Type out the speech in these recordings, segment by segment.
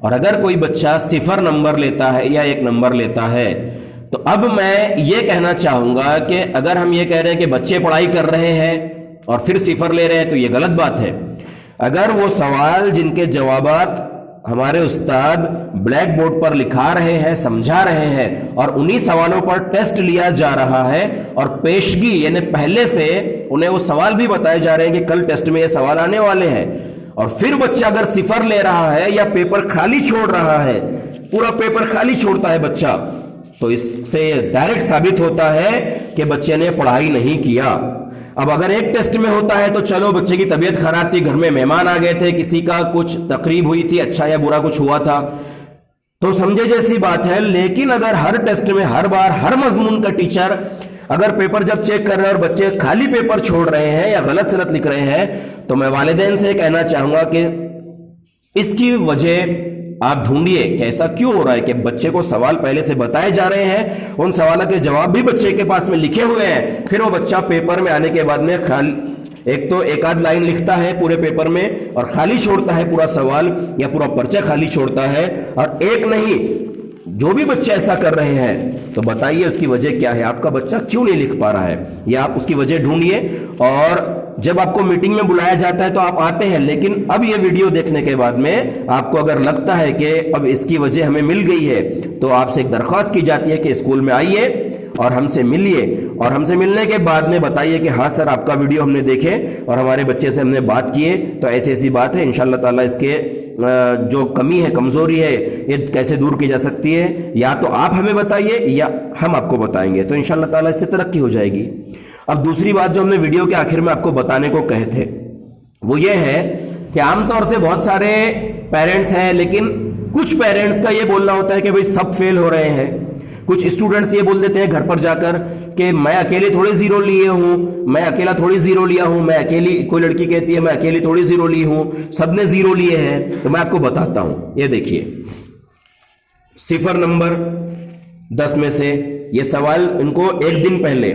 اور اگر کوئی بچہ 0 نمبر لیتا ہے یا 1 نمبر لیتا ہے تو اب میں یہ کہنا چاہوں گا کہ اگر ہم یہ کہہ رہے ہیں کہ بچے پڑھائی کر رہے ہیں اور پھر 0 لے رہے ہیں تو یہ غلط بات ہے. اگر وہ سوال جن کے جوابات ہمارے استاد بلیک بورڈ پر لکھا رہے ہیں، سمجھا رہے ہیں، اور انہی سوالوں پر ٹیسٹ لیا جا رہا ہے اور پیشگی یعنی پہلے سے انہیں وہ سوال بھی بتائے جا رہے ہیں کہ کل ٹیسٹ میں یہ سوال آنے والے ہیں، اور پھر بچہ اگر 0 لے رہا ہے یا پیپر خالی چھوڑ رہا ہے، پورا پیپر خالی چھوڑتا ہے بچہ، تو اس سے ڈائریکٹ ثابت ہوتا ہے کہ بچے نے پڑھائی نہیں کیا. اب اگر ایک ٹیسٹ میں ہوتا ہے تو چلو بچے کی طبیعت خراب تھی، گھر میں مہمان آ گئے تھے، کسی کا کچھ تقریب ہوئی تھی، اچھا یا برا کچھ ہوا تھا، تو سمجھے جیسی بات ہے. لیکن اگر ہر ٹیسٹ میں ہر بار ہر مضمون کا ٹیچر اگر پیپر جب چیک کر رہے ہیں اور بچے خالی پیپر چھوڑ رہے ہیں یا غلط سلط لکھ رہے ہیں، تو میں والدین سے کہنا چاہوں گا کہ اس کی وجہ آپ ڈھونڈیے کہ ایسا کیوں ہو رہا ہے کہ بچے کو سوال پہلے سے بتائے جا رہے ہیں، ان سوالوں کے جواب بھی بچے کے پاس میں لکھے ہوئے ہیں، پھر وہ بچہ پیپر میں آنے کے بعد میں ایک تو 1 لائن لکھتا ہے پورے پیپر میں اور خالی چھوڑتا ہے پورا سوال یا پورا پرچہ خالی چھوڑتا ہے. اور ایک نہیں، جو بھی بچے ایسا کر رہے ہیں تو بتائیے اس کی وجہ کیا ہے، آپ کا بچہ کیوں نہیں لکھ پا رہا ہے، یا آپ اس کی وجہ ڈھونڈیے. اور جب آپ کو میٹنگ میں بلایا جاتا ہے تو آپ آتے ہیں، لیکن اب یہ ویڈیو دیکھنے کے بعد میں آپ کو اگر لگتا ہے کہ اب اس کی وجہ ہمیں مل گئی ہے تو آپ سے ایک درخواست کی جاتی ہے کہ اسکول میں آئیے اور ہم سے ملیے، اور ہم سے ملنے کے بعد میں بتائیے کہ ہاں سر آپ کا ویڈیو ہم نے دیکھے اور ہمارے بچے سے ہم نے بات کیے، تو ایسی ایسی بات ہے، انشاءاللہ تعالیٰ اس کے جو کمی ہے، کمزوری ہے، یہ کیسے دور کی جا سکتی ہے، یا تو آپ ہمیں بتائیے یا ہم آپ کو بتائیں گے، تو انشاءاللہ تعالیٰ اس سے ترقی ہو جائے گی. اب دوسری بات جو ہم نے ویڈیو کے آخر میں آپ کو بتانے کو کہے تھے وہ یہ ہے کہ عام طور سے بہت سارے پیرنٹس ہیں، لیکن کچھ پیرنٹس کا یہ بولنا ہوتا ہے کہ بھئی سب فیل ہو رہے ہیں. کچھ اسٹوڈنٹس یہ بول دیتے ہیں گھر پر جا کر کہ میں اکیلے تھوڑی 0 لیے ہوں، میں اکیلا تھوڑی 0 لیا ہوں، میں اکیلی، کوئی لڑکی کہتی ہے میں اکیلی تھوڑی 0 لی ہوں، سب نے 0 لیے ہیں. تو میں آپ کو بتاتا ہوں، یہ دیکھیے 0 نمبر 10 میں سے یہ سوال ان کو 1 دن پہلے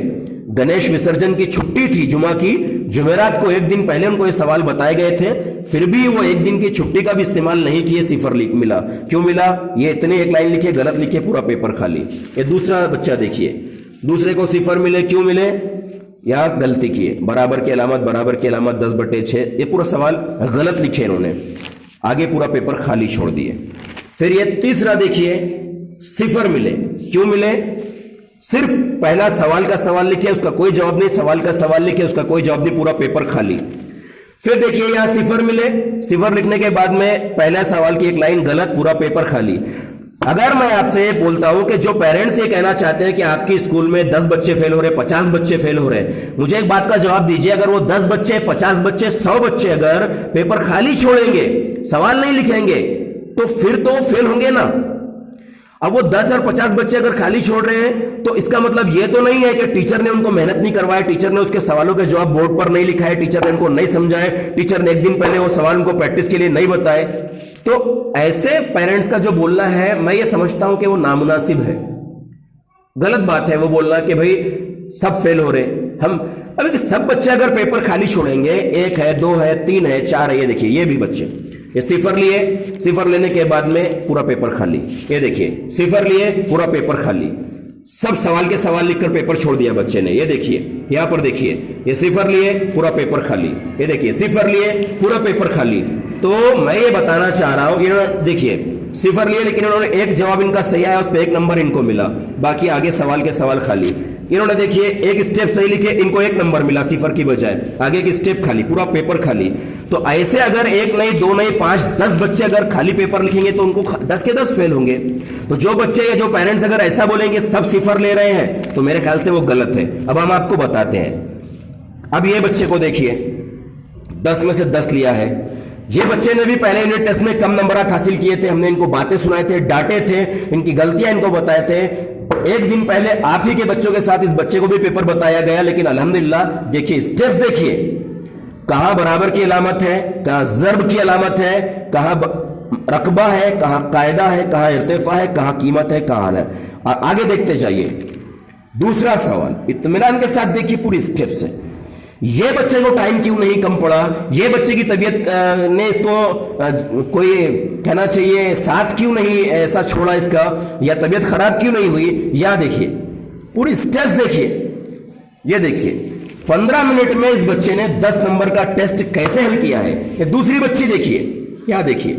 گنیش وسرجن کی چھٹی تھی، جمعہ کی، جمعرات کو 1 دن پہلے ان کو یہ سوال بتائے گئے تھے، پھر بھی وہ 1 دن کی چھٹی کا بھی استعمال نہیں کیے، 0 ملا. کیوں ملا؟ یہ اتنے 1 لائن لکھے، غلط لکھے، پورا پیپر خالی. یہ دوسرا بچہ دیکھیے، دوسرے کو 0 ملے، کیوں ملے؟ یا غلطی کیے، برابر کی علامت، برابر کی علامت 10/6، یہ پورا سوال غلط لکھے انہوں نے، آگے پورا پیپر خالی چھوڑ دیے. پھر یہ تیسرا دیکھیے 0 ملے، کیوں ملے؟ صرف پہلا سوال کا سوال لکھے، اس کا کوئی جواب نہیں، سوال کا سوال لکھے، اس کا کوئی جواب نہیں، پورا پیپر خالی. پھر دیکھیے یہاں 0 ملے، 0 لکھنے کے بعد میں پہلا سوال کی 1 لائن غلط، پورا پیپر خالی. اگر میں آپ سے یہ بولتا ہوں کہ جو پیرنٹس یہ کہنا چاہتے ہیں کہ آپ کی اسکول میں 10 بچے فیل ہو رہے، 50 بچے فیل ہو رہے، مجھے ایک بات کا جواب دیجئے، اگر وہ 10 بچے، 50 بچے، 100 بچے اگر پیپر خالی چھوڑیں گے، سوال نہیں لکھیں گے، تو پھر تو فیل ہوں گے نا. اب وہ 10 اور 50 بچے اگر خالی چھوڑ رہے ہیں تو اس کا مطلب یہ تو نہیں ہے کہ ٹیچر نے ان کو محنت نہیں کروایا، ٹیچر نے اس کے سوالوں کے جواب بورڈ پر نہیں لکھا ہے، ٹیچر نے ان کو نہیں سمجھائے، ٹیچر نے 1 دن پہلے وہ سوال ان کو پریکٹس کے لیے نہیں بتائے. تو ایسے پیرنٹس کا جو بولنا ہے، میں یہ سمجھتا ہوں کہ وہ نامناسب ہے، غلط بات ہے وہ بولنا کہ بھئی سب فیل ہو رہے. ہم ابھی سب بچے اگر پیپر خالی چھوڑیں گے، 1 ہے، 2 ہے، 3 ہے، 4 ہے، یہ دیکھیے یہ بھی بچے یہ 0 لیے، 0 لینے کے بعد میں پورا پیپر خالی. یہ دیکھیے 0 لیے، پورا پیپر خالی، سب سوال کے سوال لکھ کر پیپر چھوڑ دیا بچے نے. یہ دیکھیے یہاں پر دیکھیے، یہ 0 لیے، پورا پیپر خالی. یہ دیکھیے 0 لیے، پورا پیپر خالی. تو میں یہ بتانا چاہ رہا ہوں، انہوں نے دیکھیے 0 لیے، لیکن انہوں نے 1 جواب ان کا صحیح آیا، اس پہ 1 نمبر ان کو ملا، باقی آگے سوال کے سوال خالی. انہوں نے دیکھیے 1 اسٹیپ صحیح لکھے، ان کو 1 نمبر ملا 0 کی بجائے، آگے ایک اسٹیپ خالی، پورا پیپر خالی. تو ایسے اگر 1 نہیں، 2 نہیں، 5، 10 بچے اگر خالی پیپر لکھیں گے تو ان کو 10 کے 10 فیل ہوں گے. تو جو بچے یا جو پیرنٹس اگر ایسا بولیں گے سب 0 لے رہے ہیں تو میرے خیال سے وہ غلط ہے. اب ہم آپ کو بتاتے ہیں. اب یہ بچے کو دیکھیے 10 میں سے 10 لیا ہے. یہ بچے نے بھی پہلے یونٹ ٹیسٹ میں کم نمبرات حاصل کیے تھے، ہم نے ان کو باتیں سنائے تھے، ڈانٹے تھے، ان کی غلطیاں ان کو بتائے تھے. 1 دن پہلے آپ ہی کے بچوں کے ساتھ اس بچے کو بھی پیپر بتایا گیا، لیکن الحمدللہ دیکھیے اسٹیپس دیکھیے، کہاں برابر کی علامت ہے، کہاں ضرب کی علامت ہے، کہاں رقبہ ہے، کہاں قاعدہ ہے، کہاں ارتفاع ہے، کہاں قیمت ہے، کہاں ہے. آگے دیکھتے جائیے. دوسرا سوال اطمینان کے ساتھ دیکھیے پوری اسٹیپس ہے. یہ بچے کو ٹائم کیوں نہیں کم پڑا, یہ بچے کی طبیعت نے اس کو کوئی کہنا چاہیے ساتھ کیوں نہیں ایسا چھوڑا اس کا, یا طبیعت خراب کیوں نہیں ہوئی. یا دیکھیے پوری سٹیپس دیکھیے, یہ دیکھیے 15 منٹ میں اس بچے نے 10 نمبر کا ٹیسٹ کیسے حل کیا ہے. یہ دوسری بچی دیکھیے, کیا دیکھیے,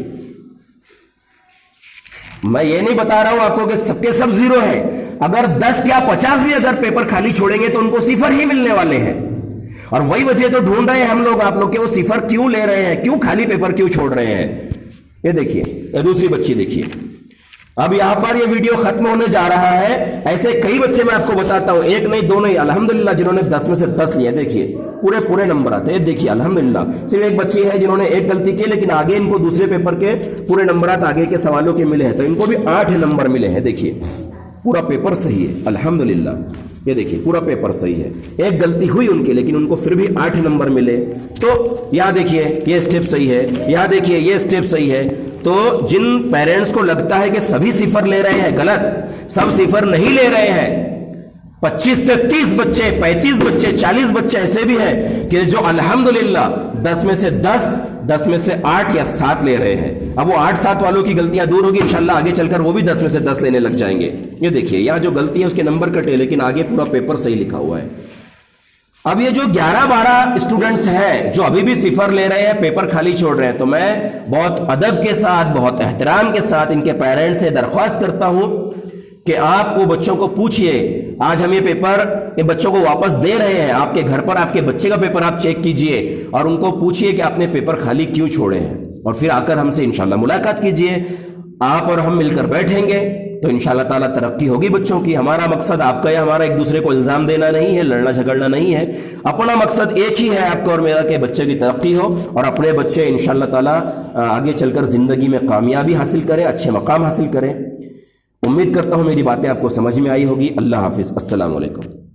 میں یہ نہیں بتا رہا ہوں آپ کو کہ سب کے سب زیرو ہے, اگر 10 کیا 50 بھی اگر پیپر خالی چھوڑیں گے تو ان کو صفر ہی ملنے والے ہیں. اور وہی وجہ تو ڈھونڈ رہے ہیں ہم لوگ آپ لوگ کہ وہ صفر کیوں لے رہے ہیں, کیوں خالی پیپر کیوں چھوڑ رہے ہیں. یہ دیکھیے, یہ دوسری بچی دیکھیے. اب یہاں پر یہ ویڈیو ختم ہونے جا رہا ہے. ایسے کئی بچے میں آپ کو بتاتا ہوں, ایک نہیں دو نہیں, الحمدللہ جنہوں نے 10 میں سے 10 لیے. دیکھیے پورے نمبر آتے ہیں. دیکھیے الحمدللہ صرف ایک بچی ہے جنہوں نے ایک غلطی کی, لیکن آگے ان کو دوسرے پیپر کے پورے نمبرات آگے کے سوالوں کے ملے ہیں, تو ان کو بھی 8 نمبر ملے ہیں. دیکھیے پورا پیپر صحیح ہے الحمدللہ. یہ دیکھیے پورا پیپر صحیح ہے, ایک غلطی ہوئی ان کی لیکن ان کو پھر بھی 8 نمبر ملے. تو یہاں دیکھیے یہ سٹیپ صحیح ہے, یہاں دیکھیے یہ سٹیپ صحیح ہے. تو جن پیرنٹس کو لگتا ہے کہ سبھی صفر لے رہے ہیں, غلط, سب صفر نہیں لے رہے ہیں. 25 سے 30 بچے, 35 بچے, 40 بچے ایسے بھی ہیں کہ جو الحمدللہ 10 میں سے 10, 10 میں سے 8 یا 7 لے رہے ہیں. اب وہ 8-7 والوں کی غلطیاں دور ہوگی انشاءاللہ, آگے چل کر وہ بھی 10 میں سے 10 لینے لگ جائیں گے. یہ دیکھیے یہاں جو غلطی ہے اس کے نمبر کٹے, لیکن آگے پورا پیپر صحیح لکھا ہوا ہے. اب یہ جو 11-12 اسٹوڈنٹس ہیں جو ابھی بھی صفر لے رہے ہیں, پیپر خالی چھوڑ رہے ہیں, تو میں بہت ادب کے ساتھ, بہت احترام کے ساتھ ان کے پیرنٹس سے درخواست کرتا ہوں کہ آپ وہ بچوں کو پوچھئے. آج ہم یہ پیپر یہ بچوں کو واپس دے رہے ہیں, آپ کے گھر پر آپ کے بچے کا پیپر آپ چیک کیجئے اور ان کو پوچھئے کہ آپ نے پیپر خالی کیوں چھوڑے ہیں, اور پھر آ کر ہم سے انشاءاللہ ملاقات کیجئے. آپ اور ہم مل کر بیٹھیں گے تو انشاءاللہ تعالیٰ ترقی ہوگی بچوں کی. ہمارا مقصد آپ کا یا ہمارا ایک دوسرے کو الزام دینا نہیں ہے, لڑنا جھگڑنا نہیں ہے. اپنا مقصد ایک ہی ہے آپ کا اور میرا, کہ بچے کی ترقی ہو اور اپنے بچے انشاءاللہ تعالیٰ آگے چل کر زندگی میں کامیابی حاصل کریں, اچھے مقام حاصل کریں. امید کرتا ہوں میری باتیں آپ کو سمجھ میں آئی ہوگی. اللہ حافظ, السلام علیکم.